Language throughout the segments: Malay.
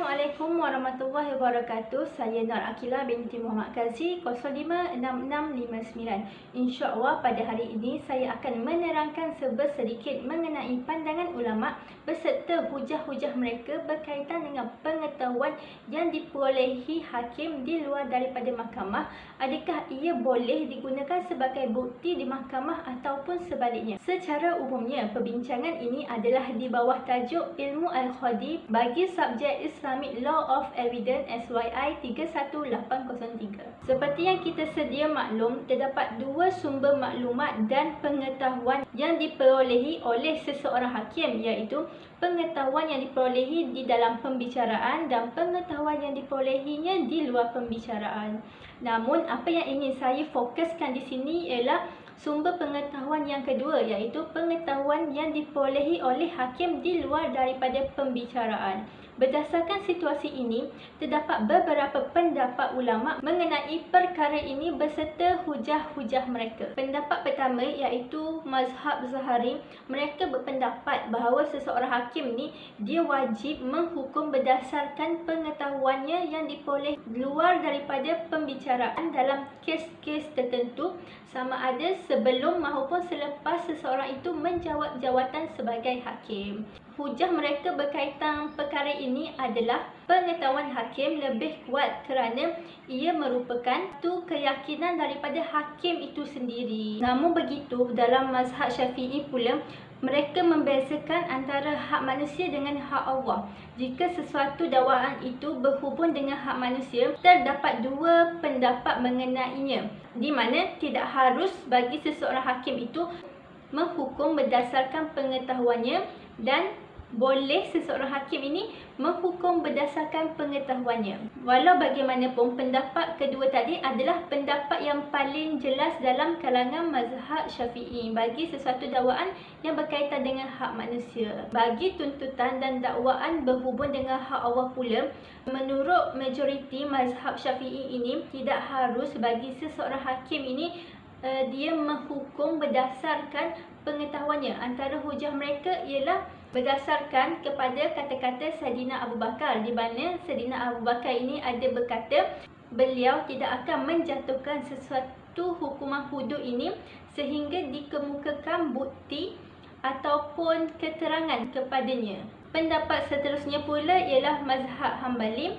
Assalamualaikum warahmatullahi wabarakatuh. Saya Nur Akila binti Muhammad Qazi 056659. InsyaAllah pada hari ini saya akan menerangkan sedikit mengenai pandangan ulama beserta hujah-hujah mereka berkaitan dengan pengetahuan yang diperolehi hakim di luar daripada mahkamah. Adakah ia boleh digunakan sebagai bukti di mahkamah ataupun sebaliknya? Secara umumnya, perbincangan ini adalah di bawah tajuk Ilmu Al-Qadi bagi subjek Islamic Law of Evidence SYI 31803. Seperti yang kita sedia maklum, terdapat dua sumber maklumat dan pengetahuan yang diperolehi oleh seseorang hakim, iaitu pengetahuan yang diperolehi di dalam pembicaraan dan pengetahuan yang diperolehinya di luar pembicaraan. Namun, apa yang ingin saya fokuskan di sini ialah sumber pengetahuan yang kedua, iaitu pengetahuan yang diperolehi oleh hakim di luar daripada pembicaraan. Berdasarkan situasi ini, terdapat beberapa pendapat ulama mengenai perkara ini beserta hujah-hujah mereka. Pendapat pertama iaitu mazhab Zahari. Mereka berpendapat bahawa seseorang hakim ni dia wajib menghukum berdasarkan pengetahuannya yang diperoleh luar daripada pembicaraan dalam kes-kes tertentu, sama ada sebelum maupun selepas seseorang itu menjawab jawatan sebagai hakim. Hujah mereka berkaitan perkara ini adalah pengetahuan hakim lebih kuat kerana ia merupakan keyakinan daripada hakim itu sendiri. Namun begitu, dalam mazhab Syafi'i pula, mereka membezakan antara hak manusia dengan hak Allah. Jika sesuatu dakwaan itu berhubung dengan hak manusia, terdapat dua pendapat mengenainya, di mana tidak harus bagi seseorang hakim itu menghukum berdasarkan pengetahuannya dan boleh seseorang hakim ini menghukum berdasarkan pengetahuannya. Walau bagaimanapun, pendapat kedua tadi adalah pendapat yang paling jelas dalam kalangan mazhab Syafi'i bagi sesuatu dakwaan yang berkaitan dengan hak manusia. Bagi tuntutan dan dakwaan berhubung dengan hak Allah pula, menurut majoriti mazhab Syafi'i ini tidak harus bagi seseorang hakim ini dia menghukum berdasarkan pengetahuannya. Antara hujah mereka ialah berdasarkan kepada kata-kata Saidina Abu Bakar, di mana Saidina Abu Bakar ini ada berkata beliau tidak akan menjatuhkan sesuatu hukuman hudud ini sehingga dikemukakan bukti ataupun keterangan kepadanya. Pendapat seterusnya pula ialah mazhab Hambali.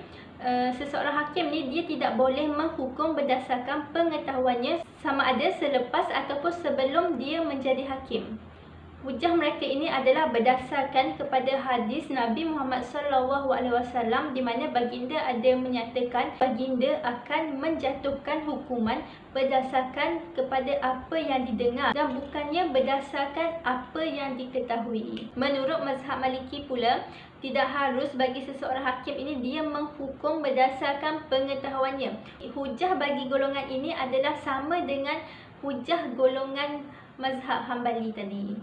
Seseorang hakim ni dia tidak boleh menghukum berdasarkan pengetahuannya sama ada selepas ataupun sebelum dia menjadi hakim. Hujah mereka ini adalah berdasarkan kepada hadis Nabi Muhammad SAW, di mana baginda ada menyatakan baginda akan menjatuhkan hukuman berdasarkan kepada apa yang didengar dan bukannya berdasarkan apa yang diketahui. Menurut mazhab Maliki pula, tidak harus bagi seseorang hakim ini dia menghukum berdasarkan pengetahuannya. Hujah bagi golongan ini adalah sama dengan hujah golongan mazhab Hambali tadi.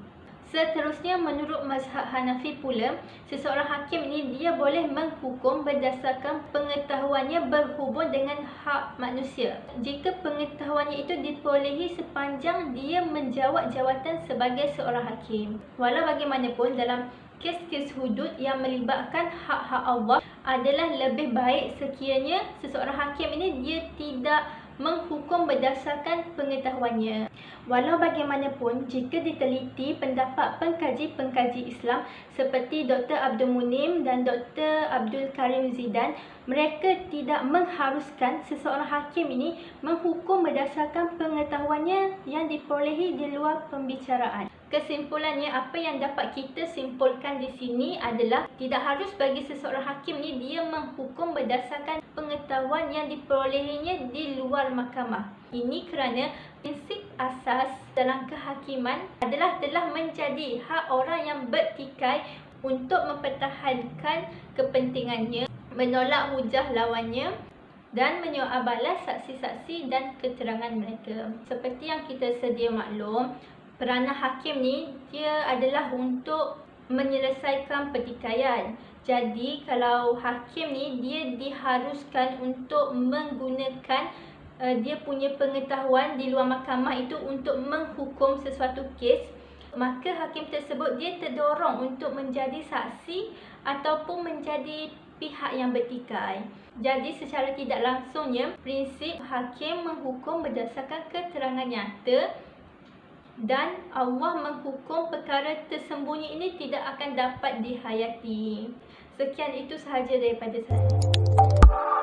Seterusnya, menurut mazhab Hanafi pula, seseorang hakim ini dia boleh menghukum berdasarkan pengetahuannya berhubung dengan hak manusia, jika pengetahuannya itu diperolehi sepanjang dia menjawab jawatan sebagai seorang hakim. Walau bagaimanapun, dalam kes-kes hudud yang melibatkan hak-hak Allah adalah lebih baik sekiranya seseorang hakim ini dia tidak menghukum berdasarkan pengetahuannya. Walau bagaimanapun, jika diteliti pendapat pengkaji-pengkaji Islam seperti Dr. Abdul Munim dan Dr. Abdul Karim Zidan, mereka tidak mengharuskan seseorang hakim ini menghukum berdasarkan pengetahuannya yang diperolehi di luar pembicaraan. Kesimpulannya, apa yang dapat kita simpulkan di sini adalah tidak harus bagi seseorang hakim ni dia menghukum berdasarkan pengetahuan yang diperolehinya di luar mahkamah. Ini kerana prinsip asas dalam kehakiman adalah telah menjadi hak orang yang bertikai untuk mempertahankan kepentingannya, menolak hujah lawannya dan menyoal balas saksi-saksi dan keterangan mereka. Seperti yang kita sedia maklum, peranan hakim ni dia adalah untuk menyelesaikan pertikaian. Jadi kalau hakim ni dia diharuskan untuk menggunakan dia punya pengetahuan di luar mahkamah itu untuk menghukum sesuatu kes, maka hakim tersebut dia terdorong untuk menjadi saksi ataupun menjadi pihak yang bertikai. Jadi secara tidak langsungnya, prinsip hakim menghukum berdasarkan keterangan nyata dan Allah menghukum perkara tersembunyi ini tidak akan dapat dihayati. Sekian itu sahaja daripada saya.